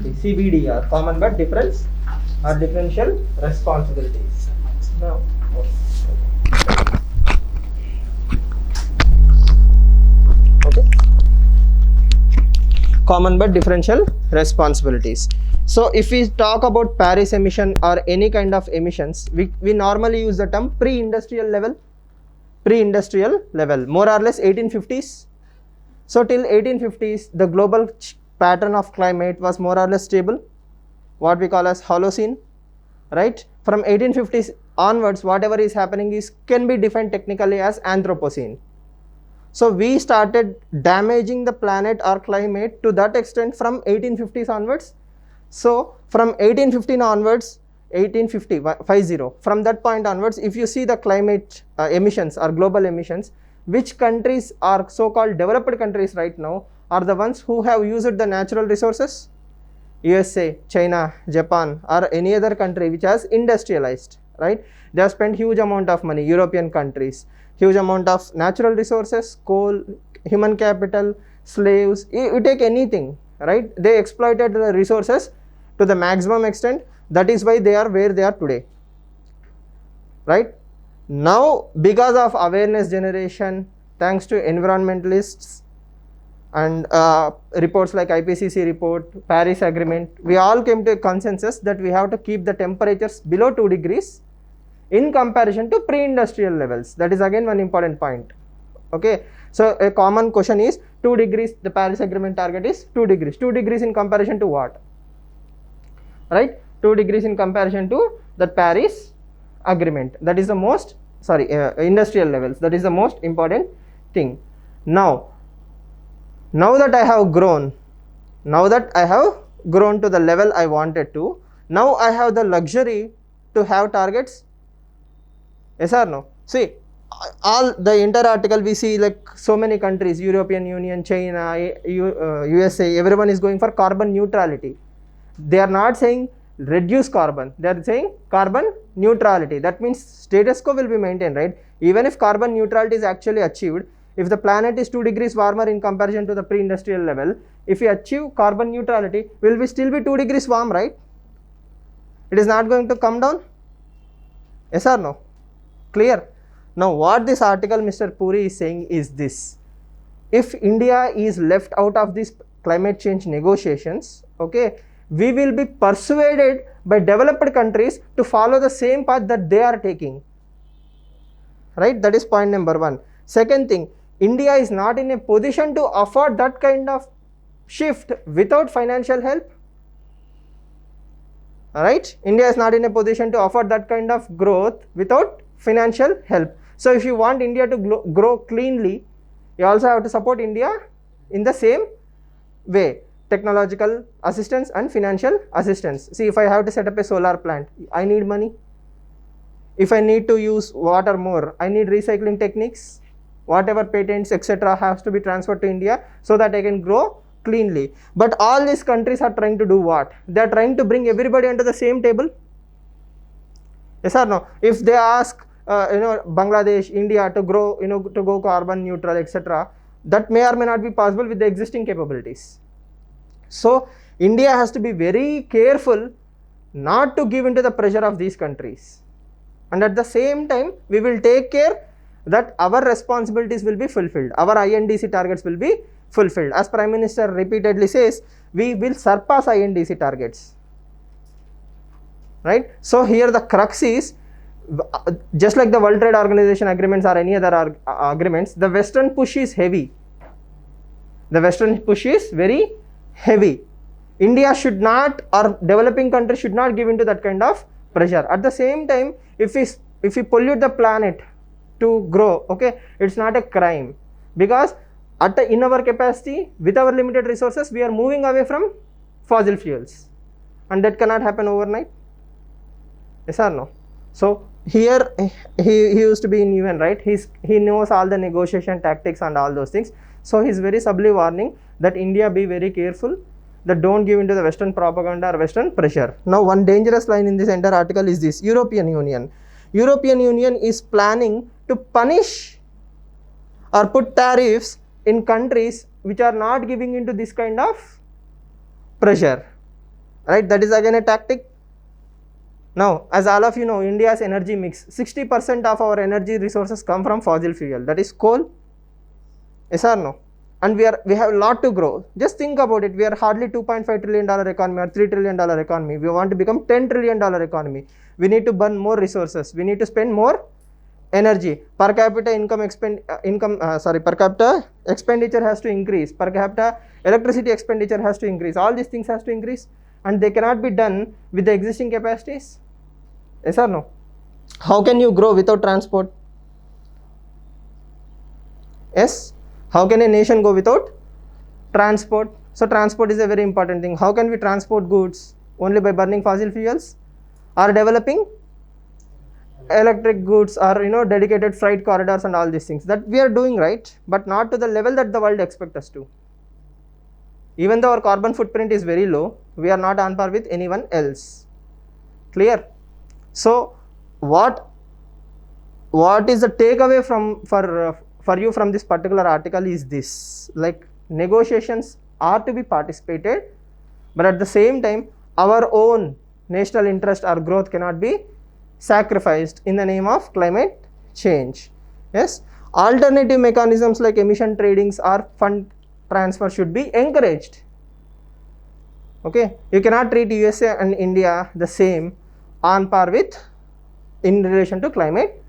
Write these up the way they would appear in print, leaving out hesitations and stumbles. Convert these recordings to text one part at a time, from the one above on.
responsibility, CBDR, common but difference or differential responsibilities. Now, okay. Common but differential responsibilities. So if we talk about Paris emission or any kind of emissions, we normally use the term pre-industrial level, more or less 1850s. So till 1850s, the global pattern of climate was more or less stable, what we call as Holocene, right? From 1850s onwards, whatever is happening can be defined technically as Anthropocene. So we started damaging the planet or climate to that extent from 1850s onwards. So from 1815 onwards, 1850, from that point onwards, if you see the climate emissions or global emissions, which countries are so-called developed countries right now are the ones who have used the natural resources? USA, China, Japan, or any other country which has industrialized, right? They have spent huge amount of money, European countries, huge amount of natural resources, coal, human capital, slaves, you take anything, right? They exploited the resources to the maximum extent. That is why they are where they are today, right? Now, because of awareness generation, thanks to environmentalists and reports like IPCC report, Paris Agreement, we all came to a consensus that we have to keep the temperatures below 2 degrees in comparison to pre-industrial levels. That is again one important point. Okay, so a common question is 2 degrees, the Paris Agreement target is 2 degrees. 2 degrees in comparison to what? Right, 2 degrees in comparison to the Paris Agreement. That is the most, industrial levels. That is the most important thing. Now that I have grown, to the level I wanted to, now I have the luxury to have targets. Yes or no? See, all the entire article we see like so many countries, European Union, China, USA, everyone is going for carbon neutrality. They are not saying reduce carbon, they are saying carbon neutrality. That means status quo will be maintained, right? Even if carbon neutrality is actually achieved, if the planet is 2 degrees warmer in comparison to the pre-industrial level, if we achieve carbon neutrality, will we still be 2 degrees warm, right? It is not going to come down. Yes or no? Clear? Now what this article Mr. Puri is saying is this: if India is left out of these climate change negotiations, okay, we will be persuaded by developed countries to follow the same path that they are taking, right? That is point number one. Second thing, India is not in a position to afford that kind of shift without financial help. Alright, India is not in a position to afford that kind of growth without financial help. So if you want India to grow cleanly, you also have to support India in the same way, technological assistance and financial assistance. See, if I have to set up a solar plant, I need money. If I need to use water more, I need recycling techniques. Whatever patents, etc. has to be transferred to India so that I can grow cleanly. But all these countries are trying to do what? They are trying to bring everybody under the same table. Yes or no? If they ask Bangladesh, India to grow, to go carbon neutral, etc., that may or may not be possible with the existing capabilities. So India has to be very careful not to give into the pressure of these countries, and at the same time we will take care that our responsibilities will be fulfilled, our INDC targets will be fulfilled. As Prime Minister repeatedly says, we will surpass INDC targets, right? So here the crux is, just like the World Trade Organization agreements or any other agreements, the Western push is heavy. The Western push is very heavy. India should not, or developing countries should not give into that kind of pressure. At the same time, if we pollute the planet to grow, okay, it's not a crime, because in our capacity, with our limited resources, we are moving away from fossil fuels, and that cannot happen overnight. Yes or no? So here he used to be in UN, right? He knows all the negotiation tactics and all those things. So he's very subtly warning that India be very careful, that don't give into the Western propaganda or Western pressure. Now one dangerous line in this entire article is this: European Union. European Union is planning to punish or put tariffs in countries which are not giving into this kind of pressure. right? That is again a tactic. Now, as all of you know, India's energy mix, 60% of our energy resources come from fossil fuel, that is coal. Yes or no? And we have a lot to grow. Just think about it. We are hardly $2.5 trillion economy or $3 trillion economy. We want to become $10 trillion economy. We need to burn more resources. We need to spend more energy. Per capita per capita expenditure has to increase. Per capita electricity expenditure has to increase. All these things has to increase, and they cannot be done with the existing capacities. Yes or no? How can you grow without transport? Yes. How can a nation go without transport? So transport is a very important thing. How can we transport goods? Only by burning fossil fuels, or developing electric goods, or dedicated freight corridors and all these things that we are doing, right? But not to the level that the world expects us to. Even though our carbon footprint is very low, we are not on par with anyone else. Clear? So what is the takeaway for you from this particular article is this: like, negotiations are to be participated, but at the same time our own national interest or growth cannot be sacrificed in the name of climate change. Yes, alternative mechanisms like emission tradings or fund transfer should be encouraged. Okay, you cannot treat USA and India the same on par with in relation to climate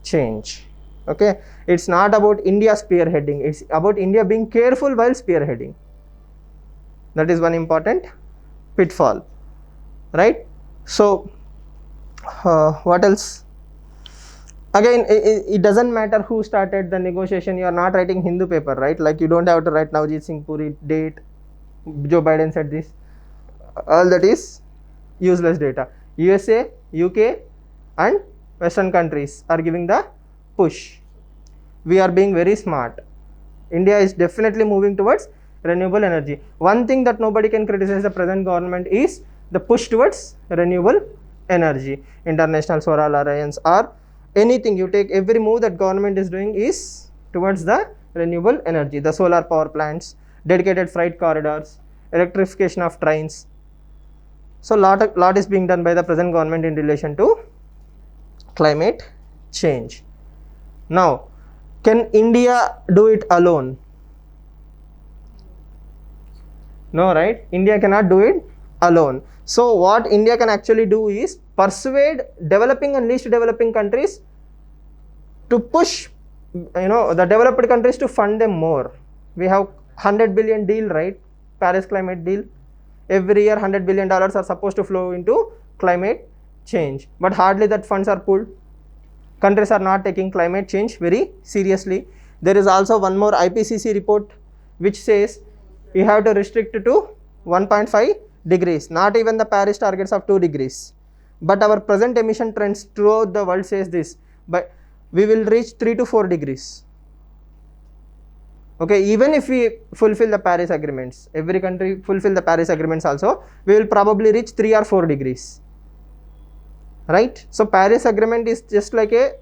change. Okay, it's not about India spearheading, it's about India being careful while spearheading. That is one important pitfall, right? So what else? Again, it doesn't matter who started the negotiation. You are not writing Hindu paper, right? Like, you don't have to write Navjit Singh Puri date, Joe Biden said this. All that is useless data. USA, UK and Western countries are giving the push. We are being very smart. India is definitely moving towards renewable energy. One thing that nobody can criticize the present government is the push towards renewable energy. International Solar Alliance or anything you take, every move that government is doing is towards the renewable energy. The solar power plants, dedicated freight corridors, electrification of trains. So lot is being done by the present government in relation to climate change. Now, can India do it alone? No, right? India cannot do it alone. So what India can actually do is persuade developing and least developing countries to push the developed countries to fund them more. We have 100 billion deal, right? Paris climate deal. Every year $100 billion are supposed to flow into climate change, but hardly that funds are pulled. Countries are not taking climate change very seriously. There is also one more IPCC report which says you have to restrict to 1.5 degrees, not even the Paris targets of 2 degrees. But our present emission trends throughout the world says this, but we will reach 3 to 4 degrees. Okay, even if we fulfill the Paris agreements, every country fulfill the Paris agreements also, we will probably reach 3 or 4 degrees. Right? So Paris agreement is just like a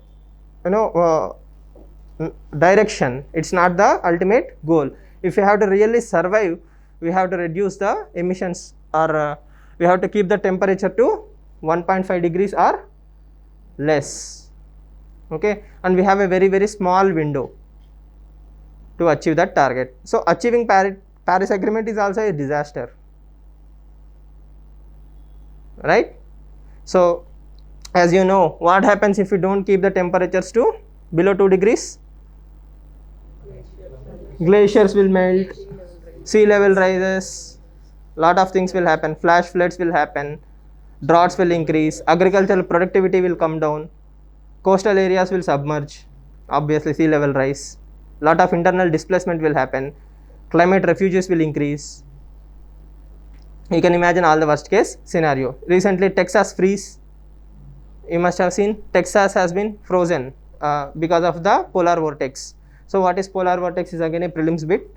direction. It's not the ultimate goal. If we have to really survive, we have to reduce the emissions, or we have to keep the temperature to 1.5 degrees or less. Okay, and we have a very, very small window to achieve that target. So achieving Paris agreement is also a disaster, right? So as you know, what happens if we don't keep the temperatures to below 2 degrees? Glaciers will melt, sea level rises, lot of things will happen, flash floods will happen, droughts will increase, agricultural productivity will come down, coastal areas will submerge, obviously sea level rise, lot of internal displacement will happen, climate refugees will increase. You can imagine all the worst case scenario. Recently Texas freeze, you must have seen Texas has been frozen because of the polar vortex. So what is polar vortex is again a prelims bit,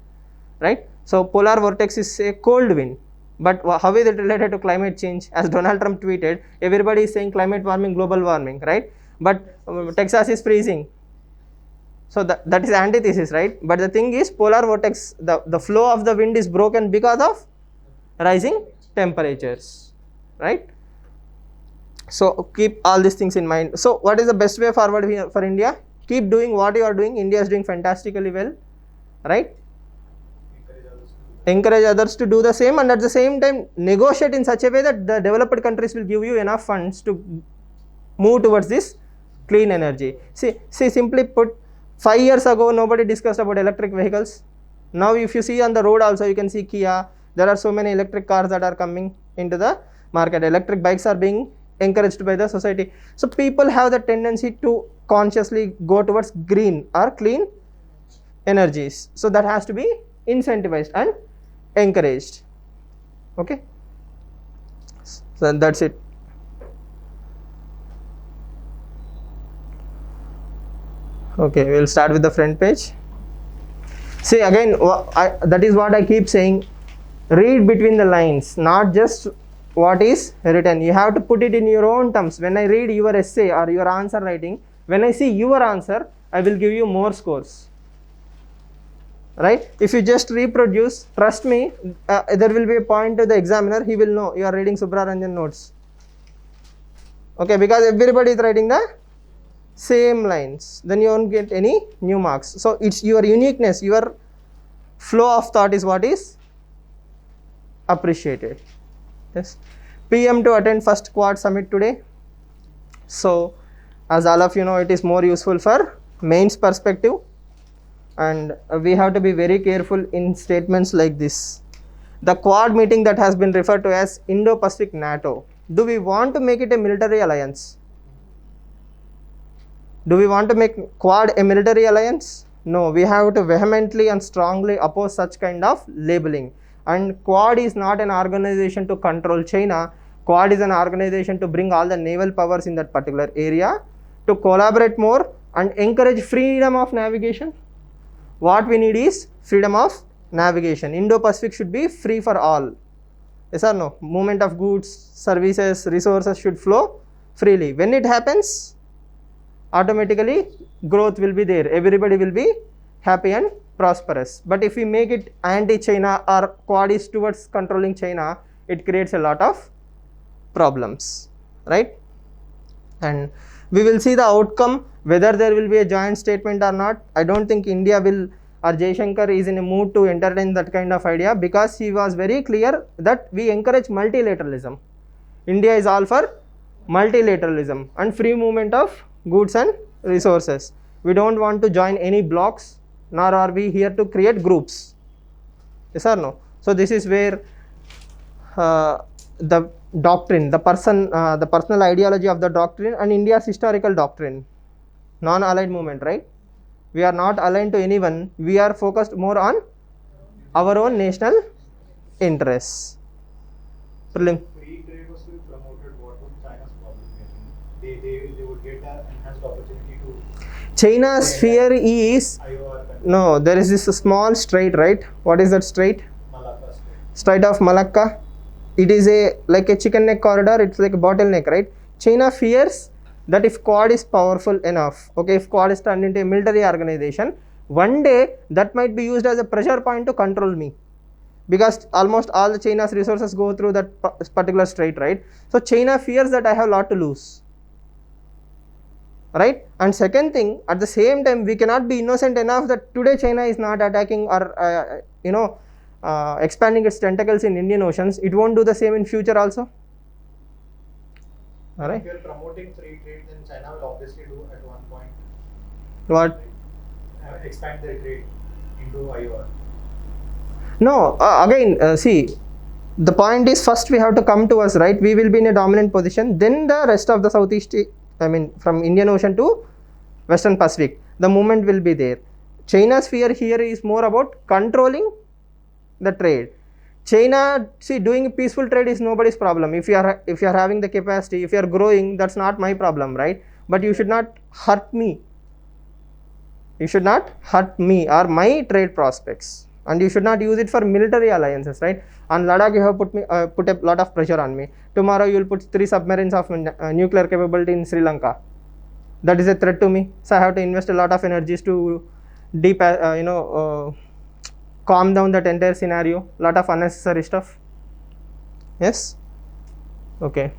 right? So polar vortex is a cold wind, but how is it related to climate change? As Donald Trump tweeted, everybody is saying climate warming, global warming, right? But Texas is freezing. So that is antithesis, right? But the thing is, polar vortex, the flow of the wind is broken because of rising temperatures, right? So keep all these things in mind. So what is the best way forward here for India? Keep doing what you are doing. India is doing fantastically well, right? Encourage others to do the same, and at the same time negotiate in such a way that the developed countries will give you enough funds to move towards this clean energy. See, simply put, 5 years ago nobody discussed about electric vehicles. Now if you see on the road also, you can see Kia. There are so many electric cars that are coming into the market. Electric bikes are being encouraged by the society. So people have the tendency to consciously go towards green or clean energies. So that has to be incentivized and encouraged. Okay, so that's it. Okay, we'll start with the front page. See again, that is what I keep saying. Read between the lines, not just what is written. You have to put it in your own terms. When I read your essay or your answer writing, when I see your answer, I will give you more scores. Right? If you just reproduce, trust me, there will be a point to the examiner, he will know you are reading Subraranjan notes. Okay, because everybody is writing the same lines, then you won't get any new marks. So it's your uniqueness, your flow of thought is what is appreciated. Yes. PM to attend first Quad Summit today. So as all of you know, it is more useful for mains perspective, and we have to be very careful in statements like this. The Quad meeting that has been referred to as Indo-Pacific NATO. Do we want to make it a military alliance? Do we want to make Quad a military alliance? No, we have to vehemently and strongly oppose such kind of labeling. And Quad is not an organization to control China. Quad is an organization to bring all the naval powers in that particular area to collaborate more and encourage freedom of navigation. What we need is freedom of navigation. Indo-Pacific should be free for all. Yes or no? Movement of goods, services, resources should flow freely. When it happens, automatically growth will be there. Everybody will be happy and prosperous. But if we make it anti-China or Quad is towards controlling China, it creates a lot of problems, right? And we will see the outcome, whether there will be a joint statement or not. I don't think India will, or Jaishankar is in a mood to entertain that kind of idea, because he was very clear that we encourage multilateralism. India is all for multilateralism and free movement of goods and resources. We don't want to join any blocks, nor are we here to create groups. Yes or no? So this is where the doctrine, the personal ideology of the doctrine and India's historical doctrine, non-aligned movement, right? We are not aligned to anyone. We are focused more on our own national interests. Prelim. Free trade was to be promoted. What would China's problem be? They would get an enhanced opportunity to. China's fear is no. There is this small strait, right? What is that strait? Malacca Strait. Strait of Malacca. It is like a chicken neck corridor. It's like a bottleneck, right? China fears that if Quad is powerful enough, okay, if Quad is turned into a military organization, one day that might be used as a pressure point to control me, because almost all the China's resources go through that particular strait, right? So China fears that I have a lot to lose, right? And second thing, at the same time, we cannot be innocent enough that today China is not attacking or expanding its tentacles in Indian oceans. It won't do the same in future also. All right. If you are promoting free trade, then China will obviously do at one point. What? Expand their trade into IOR. No, again, see, the point is first we have to come to us, right? We will be in a dominant position. Then the rest of the Southeast, from Indian Ocean to Western Pacific, the movement will be there. China's fear here is more about controlling the trade. China, see, doing peaceful trade is nobody's problem. If you are having the capacity, if you are growing, that's not my problem, right? But you should not hurt me. You should not hurt me or my trade prospects, and you should not use it for military alliances, right? On Ladakh, you have put a lot of pressure on me. Tomorrow, you will put 3 submarines of nuclear capability in Sri Lanka. That is a threat to me. So I have to invest a lot of energies to calm down that entire scenario. Lot of unnecessary stuff. Yes. Okay.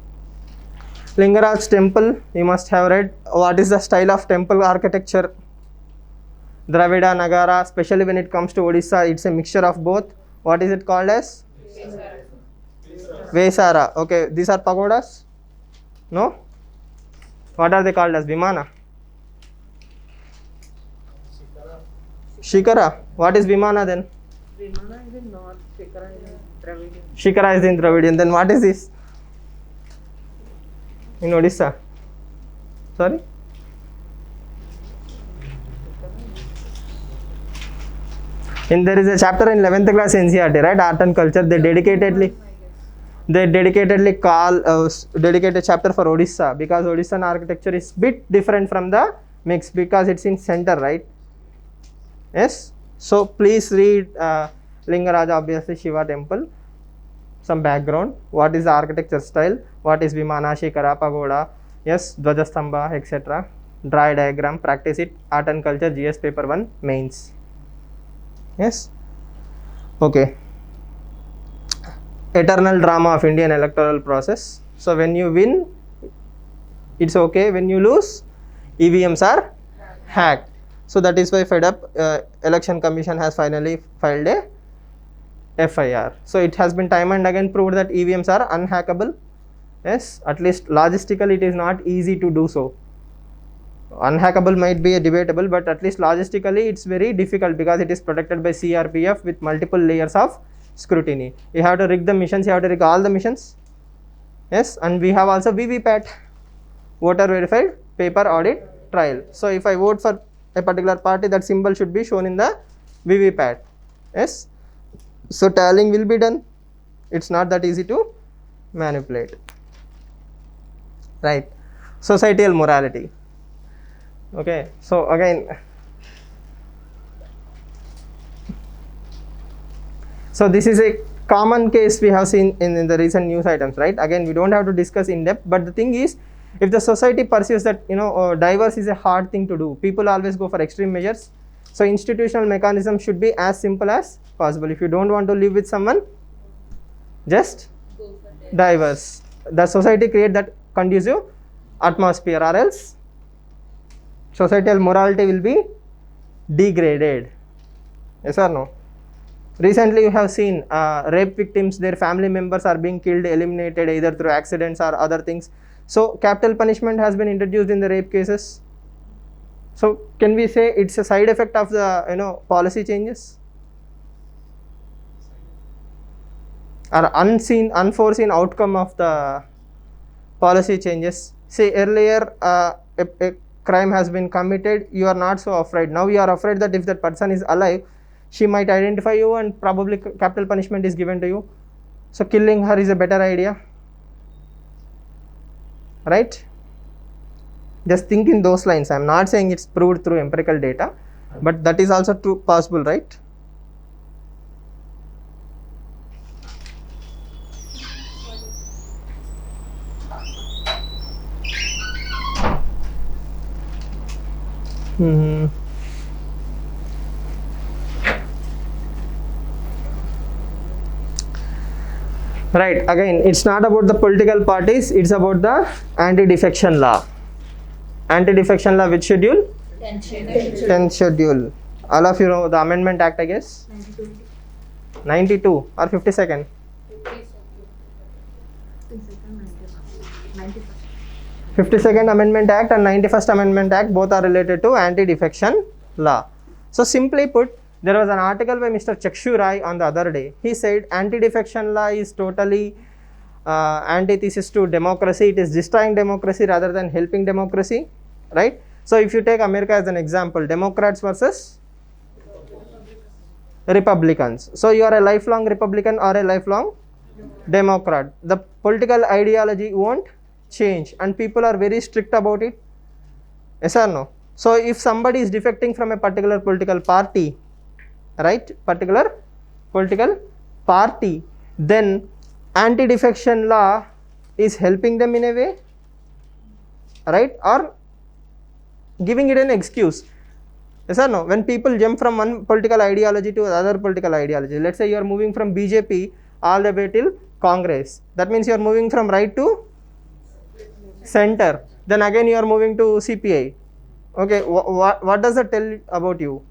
Lingaraj temple, you must have read. What is the style of temple architecture? Dravida, Nagara, especially when it comes to Odisha, it's a mixture of both. What is it called as? Vesara. Okay, these are pagodas? No? What are they called as? Vimana? Shikara. What is Vimana then? Vimana is in north, Shikara is in Dravidian. Shikara is in Dravidian. Then what is this? In Odisha? Sorry? And there is a chapter in 11th class NCERT, right? Art and culture. They dedicatedly call dedicated chapter for Odisha, because Odishan architecture is bit different from the mix, because it's in center, right? Yes. So please read Lingaraja, obviously Shiva temple. Some background. What is the architecture style? What is Vimana, Shikara, Pagoda? Yes, Dvajastambha, etc. Dry diagram. Practice it. Art and culture, GS paper 1 mains. Yes. Okay. Eternal drama of Indian electoral process. So when you win, it's okay. When you lose, EVMs are hacked. So that is why FEDUP Election Commission has finally filed a FIR. So it has been time and again proved that EVMs are unhackable. Yes, at least logistically it is not easy to do so. Unhackable might be a debatable, but at least logistically it's very difficult, because it is protected by CRPF with multiple layers of scrutiny. You have to rig the missions, you have to rig all the missions. Yes, and we have also VVPAT, voter verified paper audit trail. So if I vote for a particular party, that symbol should be shown in the VVPAT. Yes, so tallying will be done. It's not that easy to manipulate, right? Societal morality. Okay, so again, so this is a common case we have seen in the recent news items, right? Again, we don't have to discuss in depth, but the thing is, if the society perceives that diverse is a hard thing to do, people always go for extreme measures. So institutional mechanism should be as simple as possible. If you don't want to live with someone, just diverse. The society create that conducive atmosphere, or else societal morality will be degraded. Yes or no? Recently you have seen rape victims, their family members are being killed, eliminated either through accidents or other things. So capital punishment has been introduced in the rape cases. So can we say it's a side effect of the policy changes, or unforeseen outcome of the policy changes? Say earlier a crime has been committed, you are not so afraid. Now you are afraid that if that person is alive, she might identify you and probably capital punishment is given to you. So killing her is a better idea, right? Just think in those lines. I am not saying it's proved through empirical data, but that is also true, possible, right? Right, again, it's not about the political parties, it's about the anti-defection law. Anti-defection law, which schedule? 10th schedule. All of you know the Amendment Act, I guess? 92 or 52nd? 52nd Amendment Act and 91st Amendment Act, both are related to anti-defection law. So simply put, there was an article by Mr. Chakshu Rai on the other day. He said anti-defection law is totally antithesis to democracy. It is destroying democracy rather than helping democracy, right? So if you take America as an example, Democrats versus Republicans. So you are a lifelong Republican or a lifelong Democrat. The political ideology won't change, and people are very strict about it. Yes or no? So if somebody is defecting from a particular political party, right, particular political party, then anti-defection law is helping them in a way, right, or giving it an excuse. Yes or no? When people jump from one political ideology to another political ideology, let's say you are moving from BJP all the way till Congress. That means you are moving from right to center. Then again you are moving to CPI. Okay, what does that tell about you?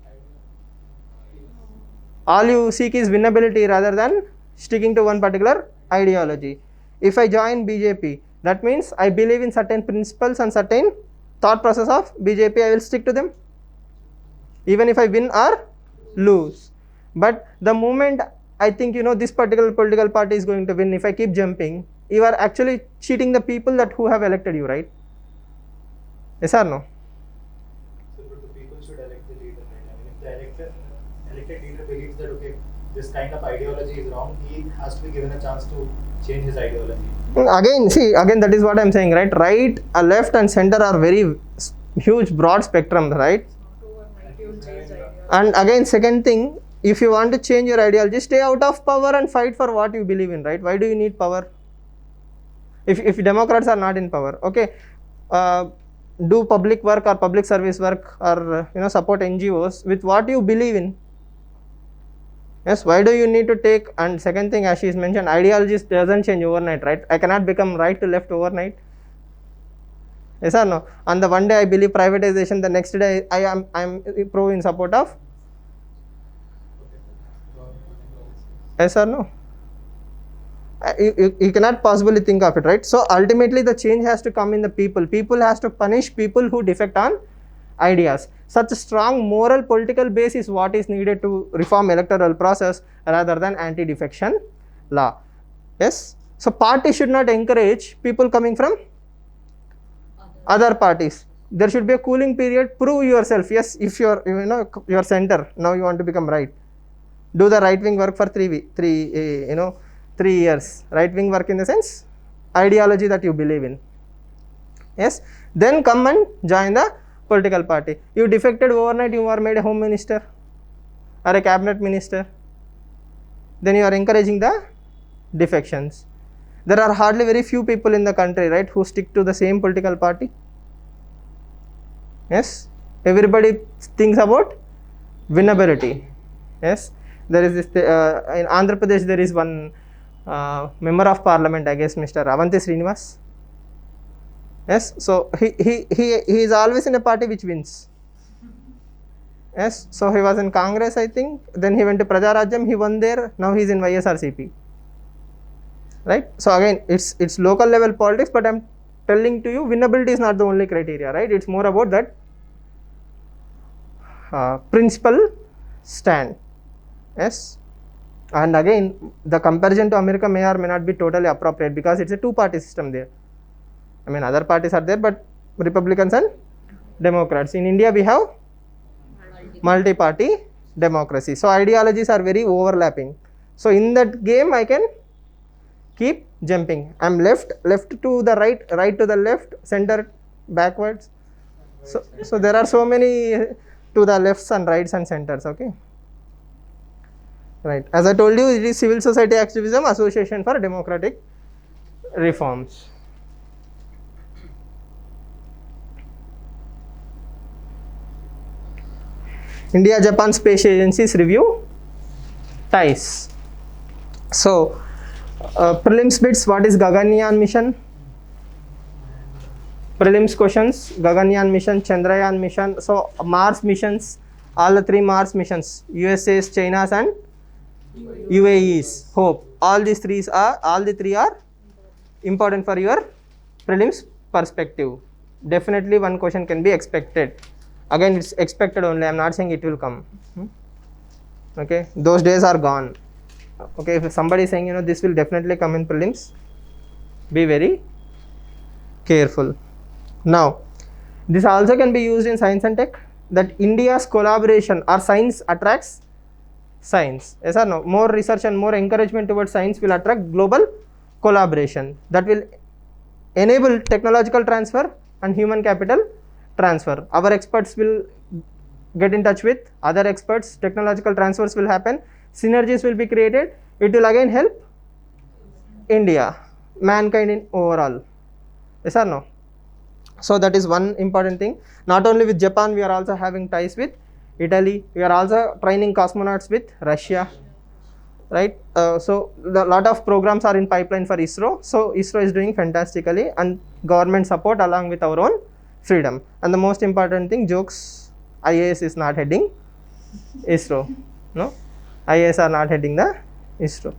All you seek is winnability rather than sticking to one particular ideology. If I join BJP, that means I believe in certain principles and certain thought process of BJP, I will stick to them even if I win or lose. But the moment I think, you know, this particular political party is going to win, if I keep jumping, you are actually cheating the people that who have elected you, right? Yes or no? So but the people should elect the leader, right? I mean, if the elected leader believes that okay, this kind of ideology is wrong, he has to be given a chance to change his ideology. Again, see, again that is what I am saying, right? Right, left and center are very huge broad spectrum, right? Not overnight, you will change idea. And again, second thing, if you want to change your ideology, stay out of power and fight for what you believe in, right? Why do you need power? If Democrats are not in power, okay, do public work or public service work or support NGOs with what you believe in. Yes, why do you need to take? And second thing, as she is mentioned, ideologies doesn't change overnight, right? I cannot become right to left overnight. Yes or no? On the one day I believe privatization, the next day I am pro in support of. Yes or no? You cannot possibly think of it, right? So ultimately the change has to come in the people. People has to punish people who defect on ideas. Such a strong moral political base is what is needed to reform electoral process rather than anti-defection law. Yes. So party should not encourage people coming from other parties. There should be a cooling period. Prove yourself. Yes, if you're your center, now you want to become right. Do the right wing work for 3 years. Right wing work in the sense ideology that you believe in. Yes. Then come and join the political party. You defected overnight, you are made a home minister or a cabinet minister. Then you are encouraging the defections. There are hardly very few people in the country, right, who stick to the same political party. Yes. Everybody thinks about winnability. Yes. There is this in Andhra Pradesh there is one member of parliament, I guess, Mr. Avanti Srinivas. Yes, so he is always in a party which wins. Yes, so he was in Congress, I think. Then he went to Praja Rajyam, he won there. Now he is in YSRCP. Right? So again, it's local level politics, but I'm telling to you, winnability is not the only criteria, right? It's more about that principle stand. Yes. And again, the comparison to America may or may not be totally appropriate because it's a two-party system there. I mean, other parties are there, but Republicans and Democrats. In India, we have multi-party democracy. So ideologies are very overlapping. So in that game, I can keep jumping. I'm left to the right, right to the left, center backwards. So there are so many to the lefts and rights and centers. Okay. Right. As I told you, it is civil society activism, Association for Democratic Reforms. India-Japan Space Agency's review ties. So, prelims bits, what is Gaganyaan mission? Prelims questions, Gaganyaan mission, Chandrayaan mission. So, Mars missions, all the 3 Mars missions, USA's, China's and UAE's, Hope. All the 3 are important for your prelims perspective. Definitely one question can be expected. Again, it's expected only. I'm not saying it will come. Okay, those days are gone. Okay, if somebody is saying this will definitely come in prelims, be very careful. Now, this also can be used in science and tech. That India's collaboration or science attracts science. Yes or no? More research and more encouragement towards science will attract global collaboration. That will enable technological transfer and human capital transfer. Our experts will get in touch with other experts, technological transfers will happen, synergies will be created. It will again help India, mankind in overall. Yes or no? So that is one important thing. Not only with Japan, we are also having ties with Italy. We are also training cosmonauts with Russia. right? So the lot of programs are in pipeline for ISRO. So ISRO is doing fantastically, and government support along with our own freedom. And the most important thing, jokes, IAS is not heading ISRO. No, IAS are not heading the ISRO.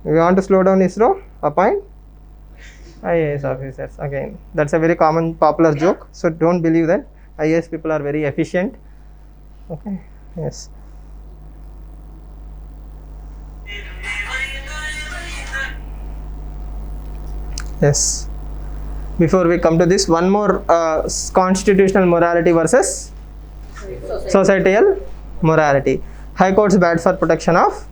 We want to slow down ISRO, appoint IAS officers. Again, that's a very common popular joke. So don't believe that. IAS people are very efficient. Okay. Yes. Yes. Before we come to this, one more constitutional morality versus societal morality. High Court's bad for protection of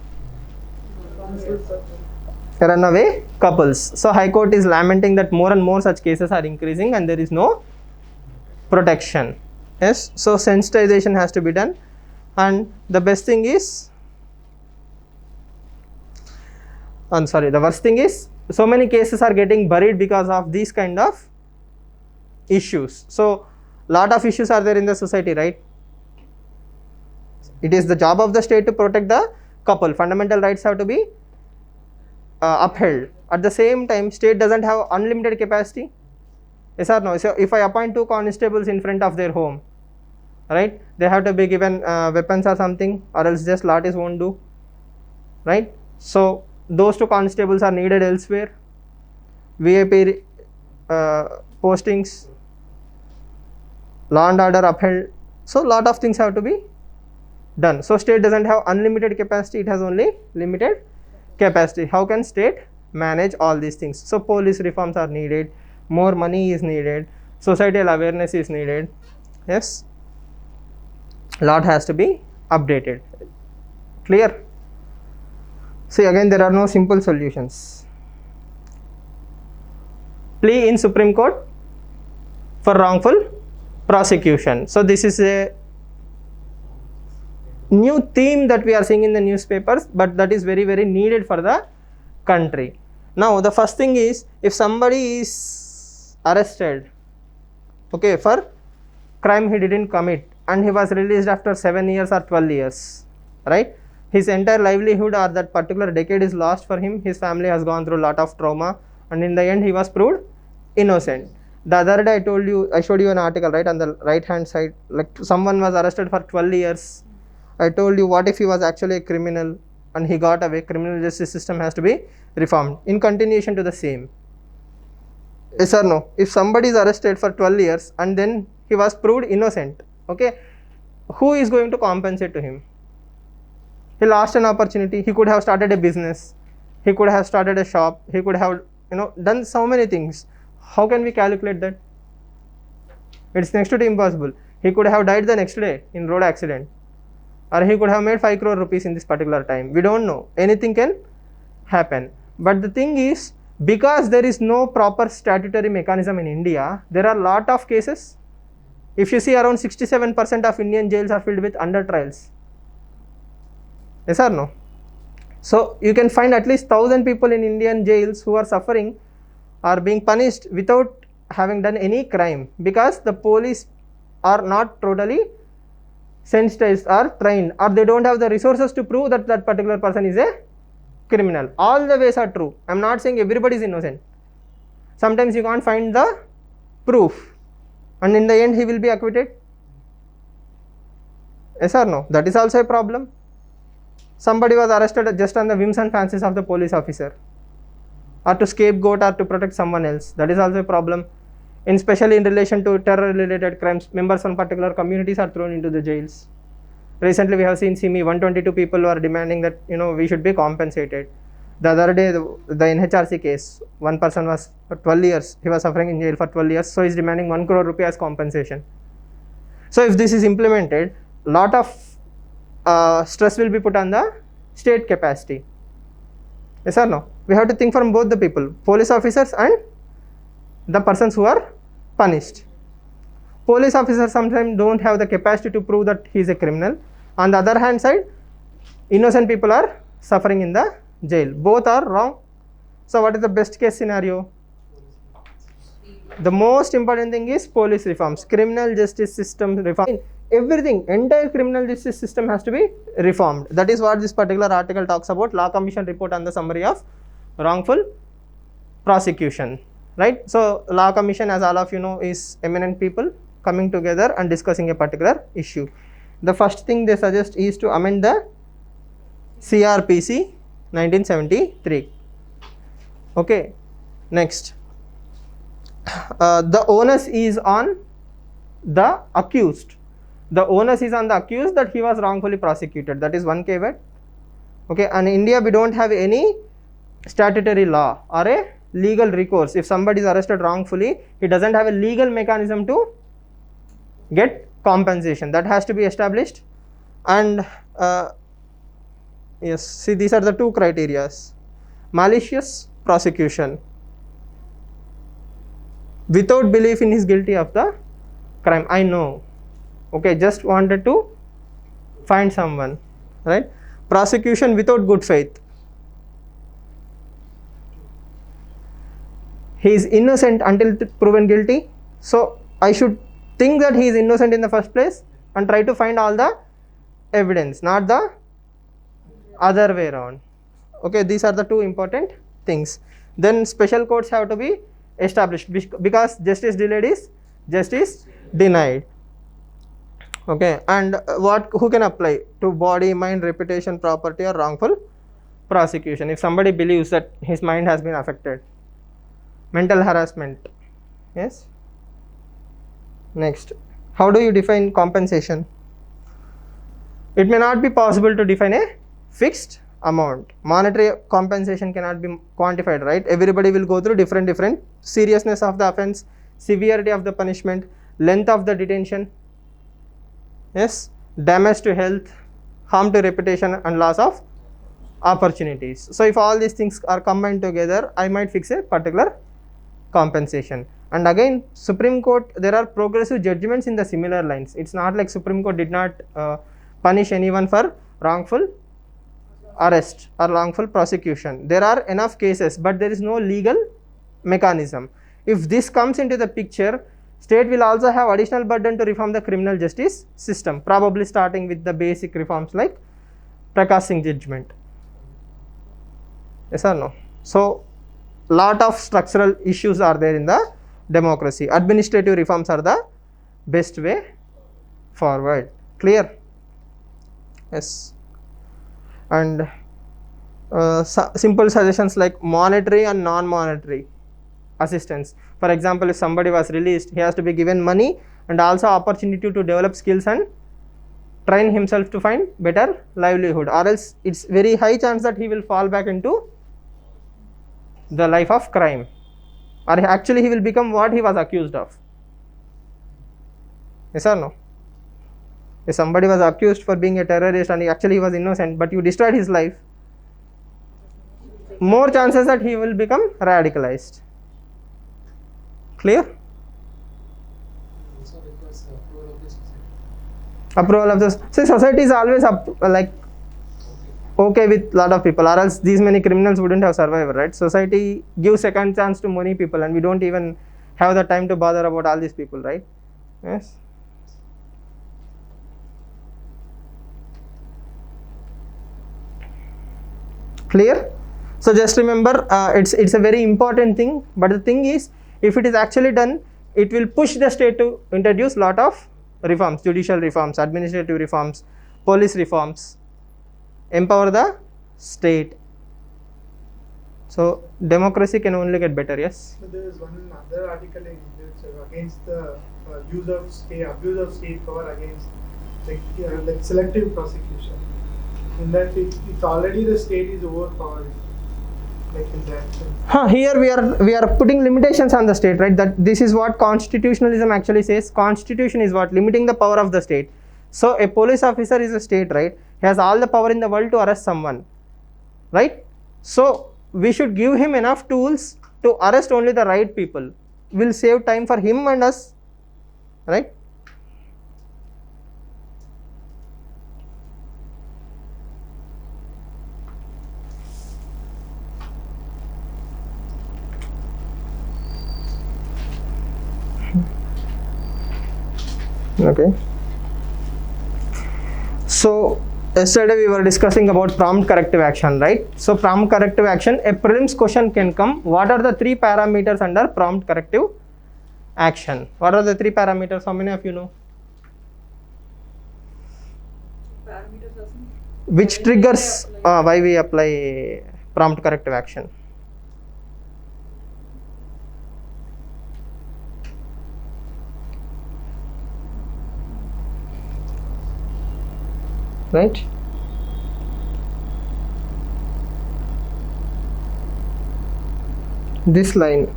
runaway couples. So High Court is lamenting that more and more such cases are increasing and there is no protection. Yes. So sensitization has to be done, and the best thing is, the worst thing is, so many cases are getting buried because of these kind of issues. So lot of issues are there in the society, right? It is the job of the state to protect the couple. Fundamental rights have to be upheld. At the same time, state doesn't have unlimited capacity. Yes or no? So if I appoint 2 constables in front of their home, right, they have to be given weapons or something, or else just latis won't do, right? So those 2 constables are needed elsewhere. VIP postings, law and order upheld. So lot of things have to be done. So state doesn't have unlimited capacity, it has only limited capacity. How can state manage all these things? So police reforms are needed, more money is needed, societal awareness is needed. Yes, lot has to be updated. Clear? See, again, there are no simple solutions. Plea in Supreme Court for wrongful prosecution. So this is a new theme that we are seeing in the newspapers, but that is very, very needed for the country. Now the first thing is, if somebody is arrested, okay, for crime he didn't commit, and he was released after 7 years or 12 years, right? His entire livelihood or that particular decade is lost for him. His family has gone through a lot of trauma, and in the end he was proved innocent. The other day I showed you an article, right, on the right hand side, like someone was arrested for 12 years. I told you, what if he was actually a criminal and he got away? Criminal justice system has to be reformed. In continuation to the same, yes or no? If somebody is arrested for 12 years and then he was proved innocent, okay, who is going to compensate to him? He lost an opportunity. He could have started a business, he could have started a shop, he could have, done so many things. How can we calculate that? It's next to impossible. He could have died the next day in road accident, or he could have made 5 crore rupees in this particular time. We don't know. Anything can happen. But the thing is, because there is no proper statutory mechanism in India, there are a lot of cases. If you see, around 67% of Indian jails are filled with under trials. Yes or no? So you can find at least 1,000 people in Indian jails who are suffering or being punished without having done any crime, because the police are not totally sensitized or trained, or they don't have the resources to prove that that particular person is a criminal. All the ways are true. I am not saying everybody is innocent. Sometimes you can't find the proof, and in the end he will be acquitted. Yes or no? That is also a problem. Somebody was arrested just on the whims and fancies of the police officer, or to scapegoat or to protect someone else. That is also a problem. Especially in relation to terror related crimes, members from particular communities are thrown into the jails. Recently we have seen Simi, 122 people who are demanding that we should be compensated. The other day, the NHRC case, one person was for 12 years, he was suffering in jail for 12 years, so he is demanding 1 crore rupee as compensation. So if this is implemented, lot of stress will be put on the state capacity. Yes or no? We have to think from both the people, police officers and the persons who are punished. Police officers sometimes don't have the capacity to prove that he is a criminal. On the other hand side, innocent people are suffering in the jail. Both are wrong. So what is the best case scenario? The most important thing is police reforms, criminal justice system reform. everything, entire criminal justice system has to be reformed. That is what this particular article talks about. Law Commission report on the summary of wrongful prosecution, right? So Law Commission, as all of you know, is eminent people coming together and discussing a particular issue. The first thing they suggest is to amend the CRPC 1973. Okay, next, the onus is on the accused. The onus is on the accused that he was wrongfully prosecuted. That is one caveat. Okay, and in India we don't have any statutory law or a legal recourse. If somebody is arrested wrongfully, he doesn't have a legal mechanism to get compensation. That has to be established. And yes, see, these are the two criterias. Malicious prosecution without belief in his guilty of the crime. I know, okay, just wanted to find someone, right? Prosecution without good faith. He is innocent until proven guilty. So I should think that he is innocent in the first place and try to find all the evidence, not the other way around. Okay, these are the two important things. Then special courts have to be established, because justice delayed is justice denied. Okay, and who can apply to body, mind, reputation, property, or wrongful prosecution? If somebody believes that his mind has been affected, mental harassment. Yes. Next, how do you define compensation? It may not be possible to define a fixed amount. Monetary compensation cannot be quantified, right? Everybody will go through different seriousness of the offense, severity of the punishment, length of the detention, yes, damage to health, harm to reputation, and loss of opportunities. So if all these things are combined together, I might fix a particular compensation. And again, Supreme Court, there are progressive judgments in the similar lines. It's not like Supreme Court did not punish anyone for wrongful arrest or wrongful prosecution. There are enough cases, but there is no legal mechanism. If this comes into the picture, state will also have additional burden to reform the criminal justice system, probably starting with the basic reforms like Prakash Singh judgment. Yes or no? So lot of structural issues are there in the democracy. Administrative reforms are the best way forward. Clear? Yes. And simple suggestions like monetary and non-monetary assistance. For example, if somebody was released, he has to be given money and also opportunity to develop skills and train himself to find better livelihood, or else it's very high chance that he will fall back into the life of crime, or actually he will become what he was accused of. Yes or no? If somebody was accused for being a terrorist and he was innocent, but you destroyed his life, more chances that he will become radicalized. Clear? Also requires approval of the society. Approval of the society is always okay with lot of people, or else these many criminals wouldn't have survived, right? Society gives second chance to many people, and we don't even have the time to bother about all these people, right? Yes. Clear? So just remember, it's a very important thing, but the thing is, if it is actually done, it will push the state to introduce lot of reforms, judicial reforms, administrative reforms, police reforms, empower the state. So democracy can only get better. Yes. So there is one other article in against the abuse of state power against like selective prosecution. In that it's already the state is overpowered. Like in that. Here we are putting limitations on the state, right? That this is what constitutionalism actually says. Constitution is what limiting the power of the state. So a police officer is a state, right? He has all the power in the world to arrest someone, right? So we should give him enough tools to arrest only the right people. Will save time for him and us, right? Okay. So yesterday we were discussing about prompt corrective action, right? So prompt corrective action, a prelims question can come. What are the three parameters under prompt corrective action? What are the three parameters? How many of you know? Parameters also. Which triggers why we apply prompt corrective action? Right? This line.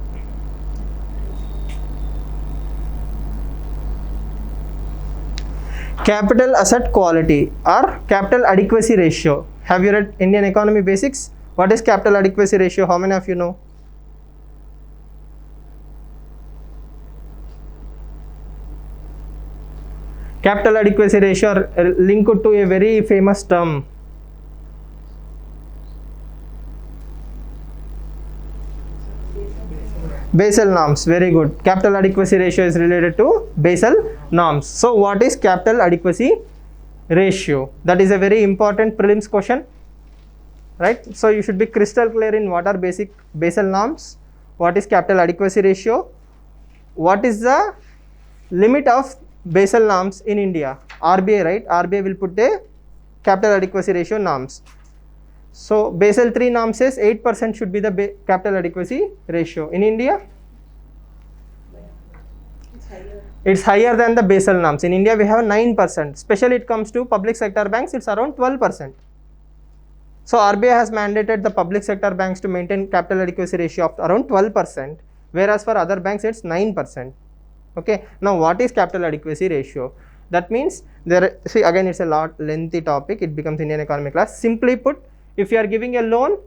Capital asset quality or capital adequacy ratio. Have you read Indian Economy Basics? What is capital adequacy ratio? How many of you know? Capital adequacy ratio are linked to a very famous term. Basel norms. Very good. Capital adequacy ratio is related to Basel norms. So what is capital adequacy ratio? That is a very important prelims question, right? So you should be crystal clear in what are basic Basel norms, what is capital adequacy ratio, what is the limit of Basel norms in India. RBI, right? RBI will put the capital adequacy ratio norms. So Basel III norm says 8% should be the capital adequacy ratio. In India, it's higher than the Basel norms. In India, we have 9%. Especially it comes to public sector banks, it's around 12%. So RBI has mandated the public sector banks to maintain capital adequacy ratio of around 12%, whereas for other banks it's 9%. Okay. Now what is capital adequacy ratio? That means see again it's a lot lengthy topic. It becomes Indian economy class. Simply put, if you are giving a loan,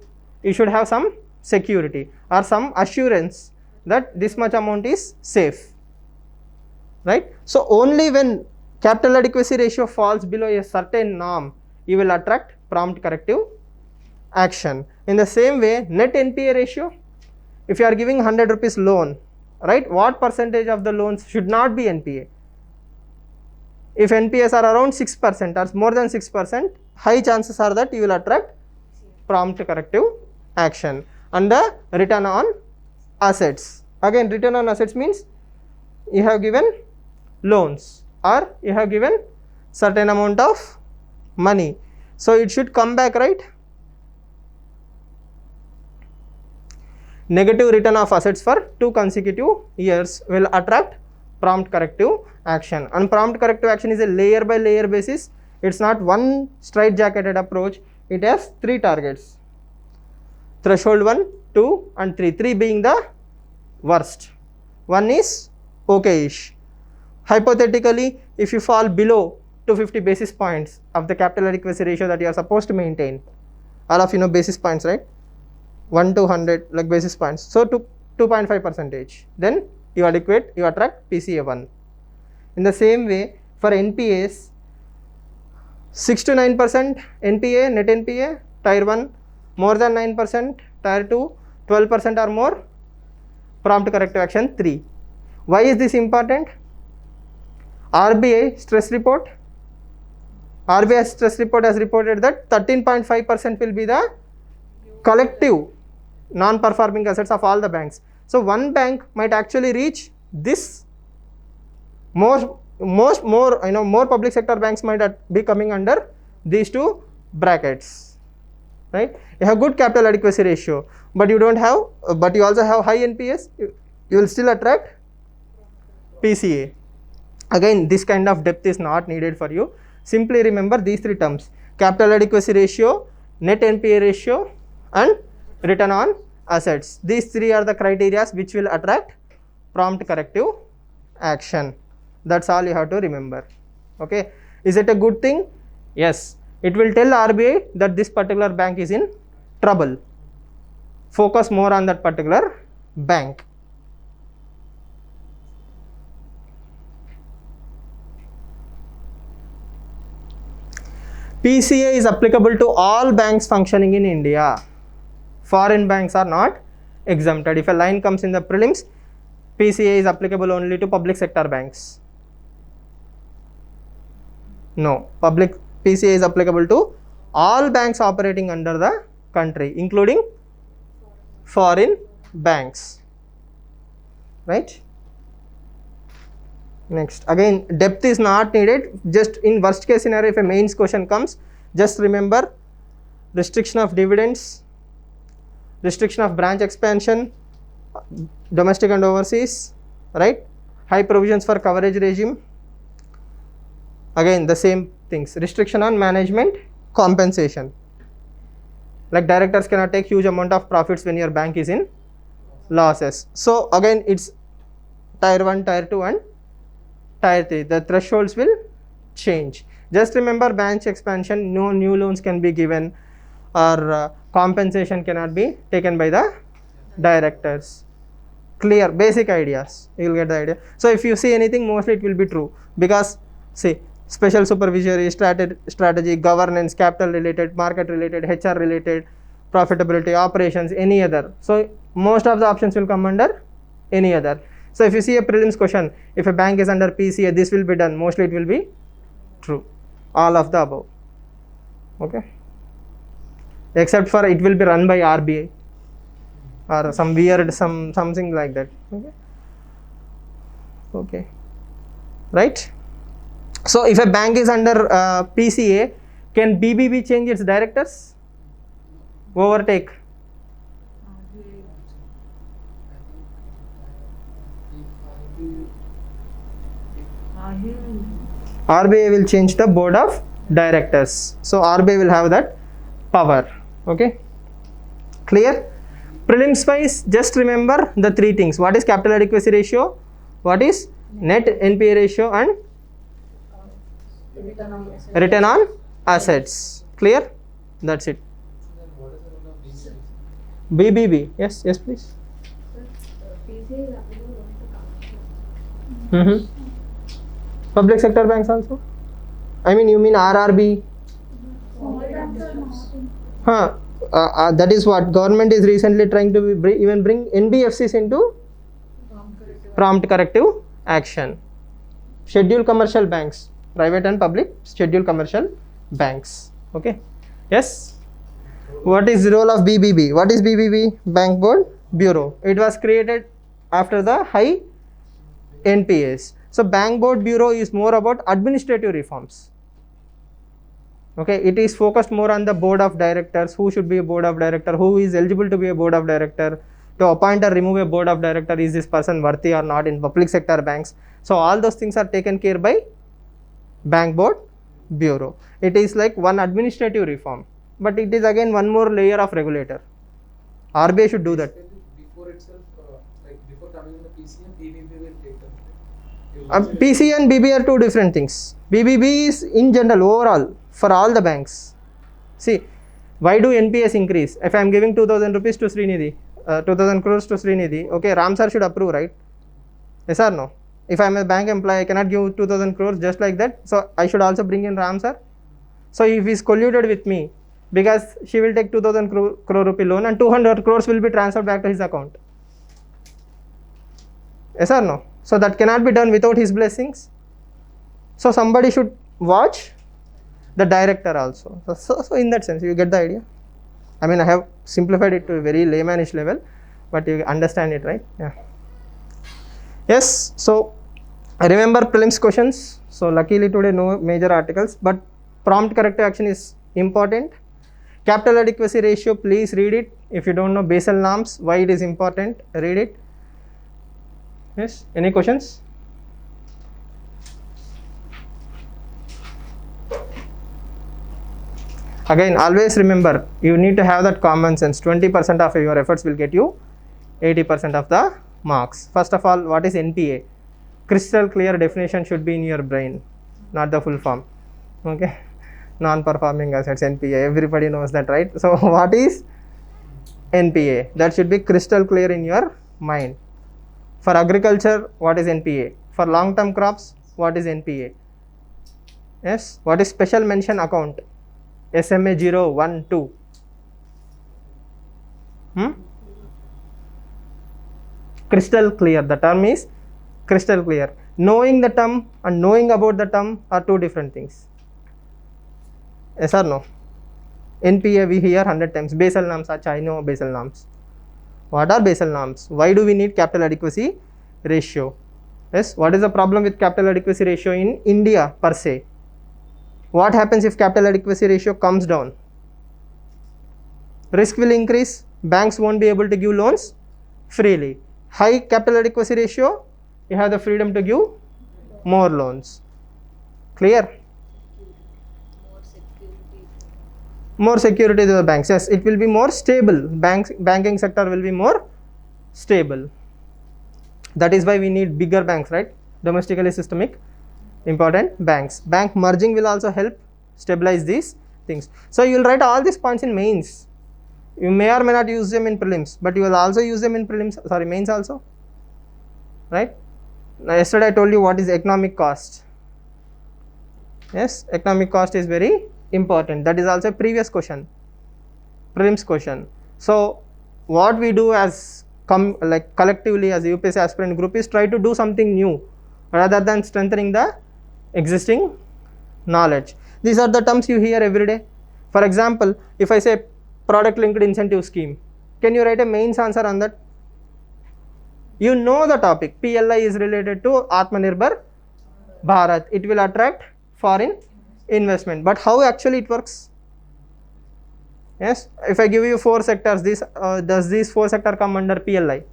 you should have some security or some assurance that this much amount is safe, right? So only when capital adequacy ratio falls below a certain norm, you will attract prompt corrective action. In the same way, net NPA ratio, if you are giving 100 rupees loan, right, what percentage of the loans should not be NPA? If NPAs are around 6% or more than 6%, high chances are that you will attract prompt corrective action. And the return on assets, again return on assets means you have given loans or you have given certain amount of money, so it should come back, right? Negative return of assets for 2 consecutive years will attract prompt corrective action. And prompt corrective action is a layer by layer basis. It's not one straight jacketed approach. It has 3 targets: threshold 1, 2 and 3. 3 being the worst. 1 is okay-ish. Hypothetically, if you fall below 250 basis points of the capital adequacy ratio that you are supposed to maintain, all of you know basis points, right? 1 to 100 like basis points. So to 2.5%, then you attract PCA1. In the same way, for NPAs, 6 to 9% NPA, net NPA, tier 1, more than 9%, tier 2, 12% or more, prompt corrective action 3. Why is this important? RBI stress report has reported that 13.5% will be the collective non-performing assets of all the banks. So one bank might actually reach this. More public sector banks might be coming under these 2 brackets, right? You have good capital adequacy ratio, but you also have high NPS. You will still attract PCA. Again, this kind of depth is not needed for you. Simply remember these 3 terms: capital adequacy ratio, net NPA ratio and return on assets. These 3 are the criteria which will attract prompt corrective action. That's all you have to remember. Okay. Is it a good thing? Yes. It will tell RBI that this particular bank is in trouble. Focus more on that particular bank. PCA is applicable to all banks functioning in India. Foreign banks are not exempted. If a line comes in the prelims, PCA is applicable only to public sector banks. No, PCA is applicable to all banks operating under the country, including foreign banks, right? Next, again, depth is not needed. Just in worst case scenario, if a mains question comes, just remember restriction of dividends, restriction of branch expansion, domestic and overseas, right? High provisions for coverage regime. Again, the same things. Restriction on management compensation. Like directors cannot take huge amount of profits when your bank is in losses. So again, it's tier 1, tier 2 and tier 3. The thresholds will change. Just remember branch expansion, no new loans can be given, or compensation cannot be taken by the directors. Clear, basic ideas, you will get the idea. So if you see anything, mostly it will be true, because see, special supervisory, strategy, governance, capital related, market related, HR related, profitability, operations, any other. So most of the options will come under any other. So if you see a prelims question, if a bank is under PCA, this will be done, mostly it will be true, all of the above, okay, except for it will be run by RBI or some weird something like that, okay, okay, right? So if a bank is under PCA, can BBB change its directors? Overtake? RBI will change the board of directors. So RBI will have that power. Okay, clear? Prelims wise, just remember the three things. What is capital adequacy ratio? What is net NPA ratio? And return on assets. Clear? That's it. Then what is the role of BBB? BBB. Yes, yes, please. PCA is applicable only to commercial. Public sector banks also? I mean, you mean RRB? Huh. That is what government is recently trying to even bring NBFCs into prompt corrective action. Scheduled commercial banks, private and public scheduled commercial banks. Okay. Yes. What is the role of BBB? What is BBB? Bank Board Bureau. It was created after the high NPAs. So Bank Board Bureau is more about administrative reforms. Okay, it is focused more on the board of directors, who should be a board of director, who is eligible to be a board of director, to appoint or remove a board of director, is this person worthy or not in public sector banks. So all those things are taken care by Bank Board Bureau. It is like one administrative reform, but it is again one more layer of regulator. RBI should do that. Before itself, like before coming in the PCA, BBB will take them. PC and BB are two different things. BBB is in general, overall, for all the banks. See, why do NPS increase? If I am giving 2000 rupees to Srinidhi, 2000 crores to Srinidhi, okay, Ram sir should approve, right? Yes or no? If I am a bank employee, I cannot give 2000 crores just like that. So I should also bring in Ram sir. So if he is colluded with me, because she will take 2000 crore rupee loan and 200 crores will be transferred back to his account. Yes or no? So that cannot be done without his blessings. So somebody should watch the director also. So in that sense, you get the idea. I mean, I have simplified it to a very laymanish level, but you understand it, right? Yeah. Yes. So remember prelims questions. So luckily today no major articles, but prompt corrective action is important. Capital adequacy ratio, please read it. If you don't know Basel norms, why it is important, read it. Yes. Any questions? Again, always remember, you need to have that common sense. 20% of your efforts will get you 80% of the marks. First of all, what is NPA? Crystal clear definition should be in your brain, not the full form. Okay, non-performing assets, NPA. Everybody knows that, right? So what is NPA? That should be crystal clear in your mind. For agriculture, what is NPA? For long-term crops, what is NPA? Yes. What is special mention account? SMA 0, 1, 2. Crystal clear. The term is crystal clear. Knowing the term and knowing about the term are two different things. Yes or no? NPA we hear 100 times. Basel norms, I know Basel norms. What are Basel norms? Why do we need capital adequacy ratio? Yes, what is the problem with capital adequacy ratio in India per se? What happens if capital adequacy ratio comes down? Risk will increase, banks won't be able to give loans freely. High capital adequacy ratio, you have the freedom to give more loans. Clear? More security to the banks. Yes, it will be more stable. Banking sector will be more stable. That is why we need bigger banks, right? Domestically systemic, important banks. Bank merging will also help stabilize these things. So you will write all these points in mains. You may or may not use them in prelims, but you will also use them in mains also, right? Now, yesterday I told you what is economic cost. Yes, economic cost is very important. That is also a previous question, prelims question. So what we do as collectively as a UPSC aspirant group is try to do something new rather than strengthening the existing knowledge. These are the terms you hear every day. For example, if I say product linked incentive scheme, can you write a mains answer on that? You know the topic. PLI is related to Atmanirbhar Bharat. It will attract foreign investment, but how actually it works? Yes, if I give you 4 sectors, does these 4 sectors come under PLI?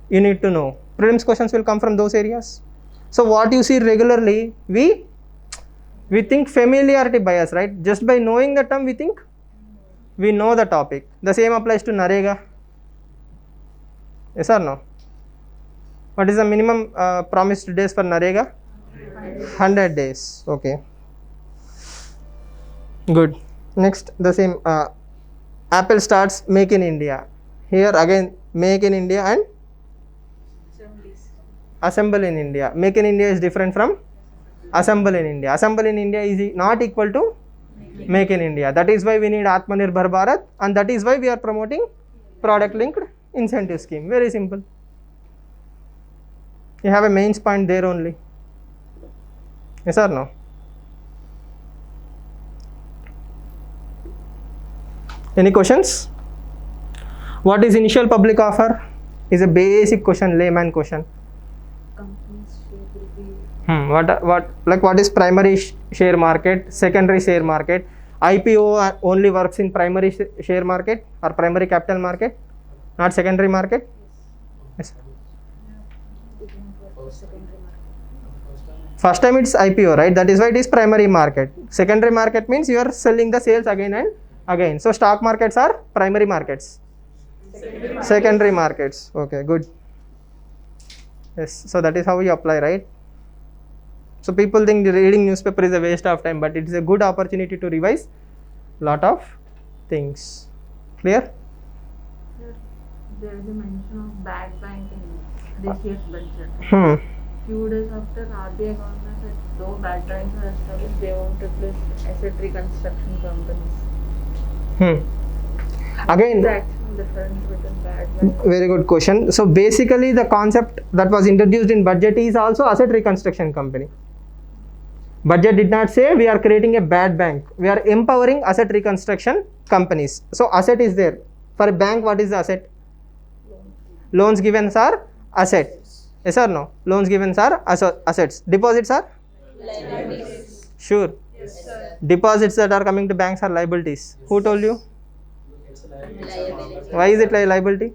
You need to know. Prelims questions will come from those areas. So what you see regularly, we think familiarity bias, right? Just by knowing the term, we think we know the topic. The same applies to NREGA. Yes or no? What is the minimum promised days for NREGA? 100 days. Okay. Good. Next, the same. Apple starts Make in India. Here again, Make in India and Assemble in India. Make in India is different from Assemble in India. Assemble in India is not equal to Make in India. That is why we need Atmanirbhar Bharat, and that is why we are promoting product linked incentive scheme. Very simple. You have a mains point there only. Yes or no? Any questions? What is initial public offer? Is a basic question, layman question. Companies share will be What is primary share market, secondary share market? IPO only works in primary share market or primary capital market, not secondary market. Yes. First time it's IPO, right? That is why it is primary market. Secondary market means you are selling the sales again and again. So stock markets are primary markets. Secondary markets. Okay, good. Yes, so that is how we apply, right? So people think reading newspaper is a waste of time, but it is a good opportunity to revise lot of things. Clear? There is a mention of bad bank in this year's budget. Few days after RBI governor said though bad banks are established, they won't replace asset reconstruction companies. Again, The actual difference between bad bank. very good question. So basically the concept that was introduced in budget is also asset reconstruction company. Budget did not say we are creating a bad bank. We are empowering asset reconstruction companies. So asset is there. For a bank, what is the asset? Loans given are asset. Yes or no? Loans given are assets. Deposits are? Liabilities. Sure. Yes, sir. Deposits that are coming to banks are liabilities. Who told you? It's liability. Why is it liability?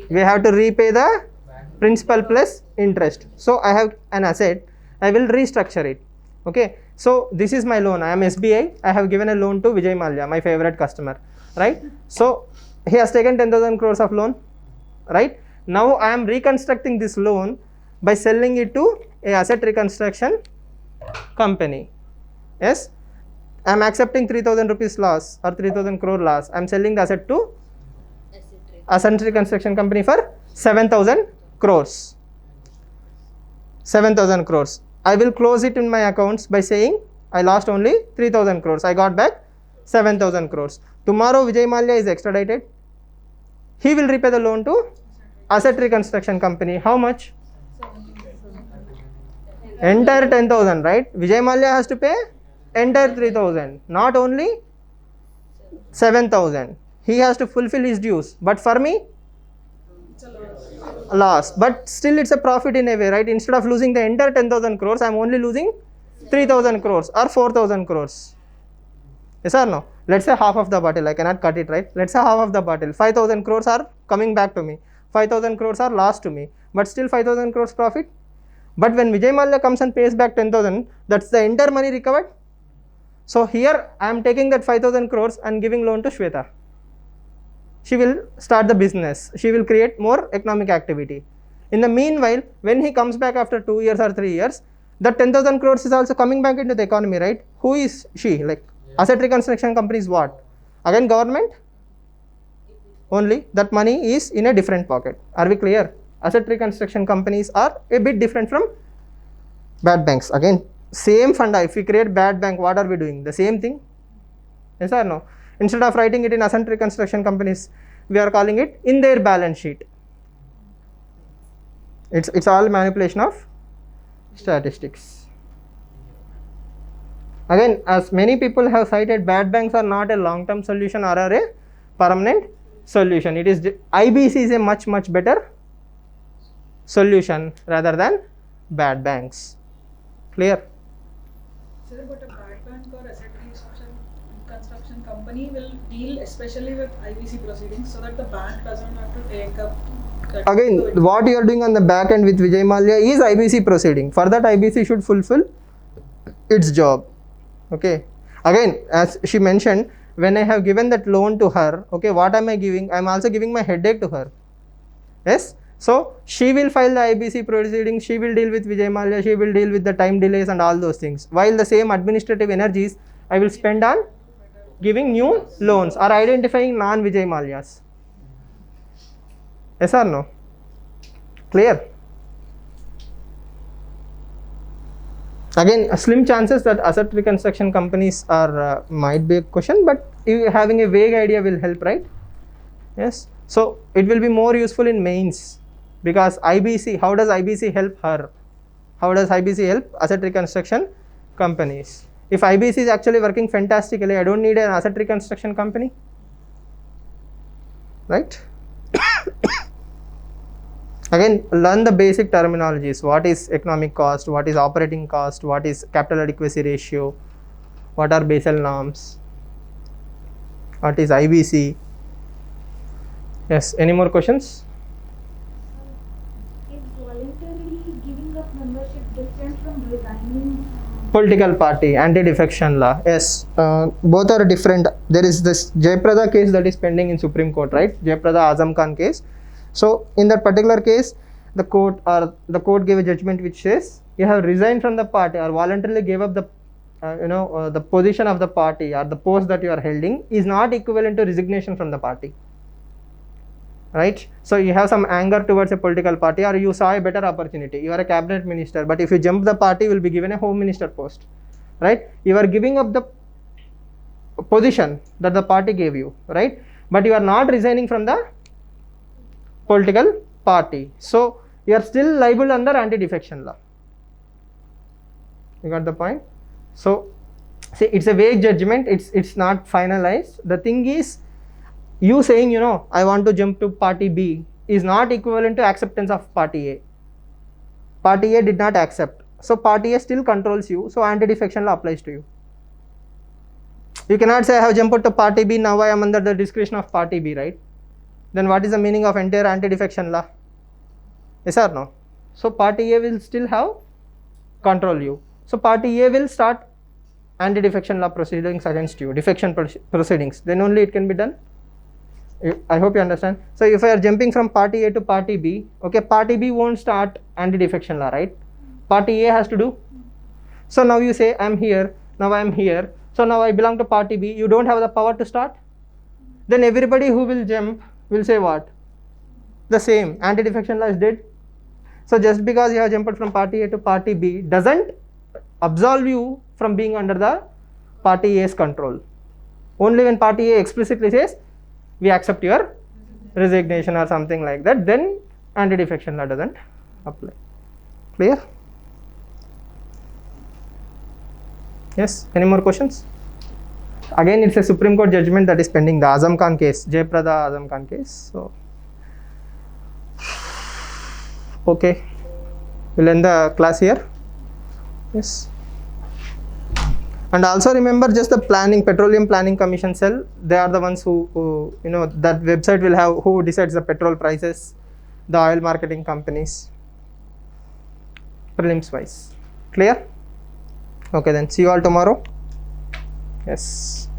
We have to repay the principal plus interest. So I have an asset, I will restructure it. Okay. So this is my loan. I am SBI. I have given a loan to Vijay Mallya, my favorite customer. Right. So he has taken 10,000 crores of loan. Right. Now I am reconstructing this loan by selling it to a asset reconstruction company. Yes. I am accepting 3,000 rupees loss or 3,000 crore loss. I am selling the asset to asset reconstruction company for 7,000 crores. 7,000 crores. I will close it in my accounts by saying I lost only 3,000 crores. I got back 7,000 crores. Tomorrow Vijay Mallya is extradited. He will repay the loan to asset reconstruction company. How much? Entire 10,000, right? Vijay Mallya has to pay entire 3,000, not only 7,000. He has to fulfill his dues. But for me, loss. But still it's a profit in a way, right? Instead of losing the entire 10,000 crores, I am only losing 3,000 crores or 4,000 crores. Yes or no? Let's say half of the bottle. I cannot cut it, right? Let's say half of the bottle. 5,000 crores are coming back to me. 5,000 crores are lost to me. But still 5,000 crores profit. But when Vijay Mallya comes and pays back 10,000, that's the entire money recovered. So here I am taking that 5,000 crores and giving loan to Shweta. She will start the business. She will create more economic activity. In the meanwhile, when he comes back after 2 years or 3 years, that 10,000 crores is also coming back into the economy, right? Who is she? Like asset reconstruction company is what? Again government? Only that money is in a different pocket. Are we clear? Asset reconstruction companies are a bit different from bad banks. Again, same funda. If we create bad bank, what are we doing? The same thing? Yes or no? Instead of writing it in asset reconstruction companies, we are calling it in their balance sheet. It's all manipulation of statistics. Again, as many people have cited, bad banks are not a long-term solution or are a permanent solution. It is IBC is a much better solution rather than bad banks. Clear? Sir, but a bad bank or asset construction company will deal especially with IBC proceedings so that the bank doesn't have to take up that. Again, what you are doing on the back end with Vijay Mallya is IBC proceeding. For that, IBC should fulfill its job. Okay. Again, as she mentioned, when I have given that loan to her, okay, what am I giving? I am also giving my headache to her. Yes. So she will file the IBC proceedings. She will deal with Vijay Mallya. She will deal with the time delays and all those things. While the same administrative energies I will spend on giving new loans or identifying non-Vijay Mallyas. Yes or no? Clear? Again, slim chances that asset reconstruction companies are might be a question, but having a vague idea will help, right? Yes. So it will be more useful in mains because IBC. How does IBC help her? How does IBC help asset reconstruction companies? If IBC is actually working fantastically, I don't need an asset reconstruction company, right? Again, learn the basic terminologies. What is economic cost? What is operating cost? What is capital adequacy ratio? What are Basel norms? What is IBC? Yes, any more questions? Is voluntarily giving up membership different from resigning? Political party, anti-defection law. Yes, both are different. There is this Jayaprada case that is pending in Supreme Court, right? Jayaprada Azam Khan case. So in that particular case, the court gave a judgment which says you have resigned from the party or voluntarily gave up the the position of the party or the post that you are holding is not equivalent to resignation from the party, right? So you have some anger towards a political party or you saw a better opportunity. You are a cabinet minister, but if you jump the party, you will be given a home minister post, right? You are giving up the position that the party gave you, right? But you are not resigning from the political party. So you are still liable under anti-defection law. You got the point? So see, it's a vague judgment. It's not finalized. The thing is, you saying I want to jump to party B is not equivalent to acceptance of party A. Party A did not accept, so party A still controls you, so anti-defection law applies to you. You cannot say I have jumped to party B, now I am under the discretion of party B, right? Then what is the meaning of entire anti-defection law? Yes or no? So party A will still have control you. So party A will start anti-defection law proceedings against you, defection proceedings. Then only it can be done. I hope you understand. So if I are jumping from party A to party B, okay, party B won't start anti-defection law, right? Party A has to do. So now you say I am here, now I am here, so now I belong to party B. You don't have the power to start. Then everybody who will jump will say what? The same, anti-defection law is dead. So just because you have jumped from party A to party B doesn't absolve you from being under the party A's control. Only when party A explicitly says we accept your resignation or something like that, then anti-defection law doesn't apply. Clear? Yes, any more questions? Again, it's a Supreme Court judgment that is pending, the Azam Khan case, Jayaprada Azam Khan case. So, okay, we'll end the class here. Yes. And also remember, just the planning, Petroleum Planning Commission cell, they are the ones who you know, that website will have who decides the petrol prices, the oil marketing companies, prelims wise. Clear? Okay, then see you all tomorrow. Yes.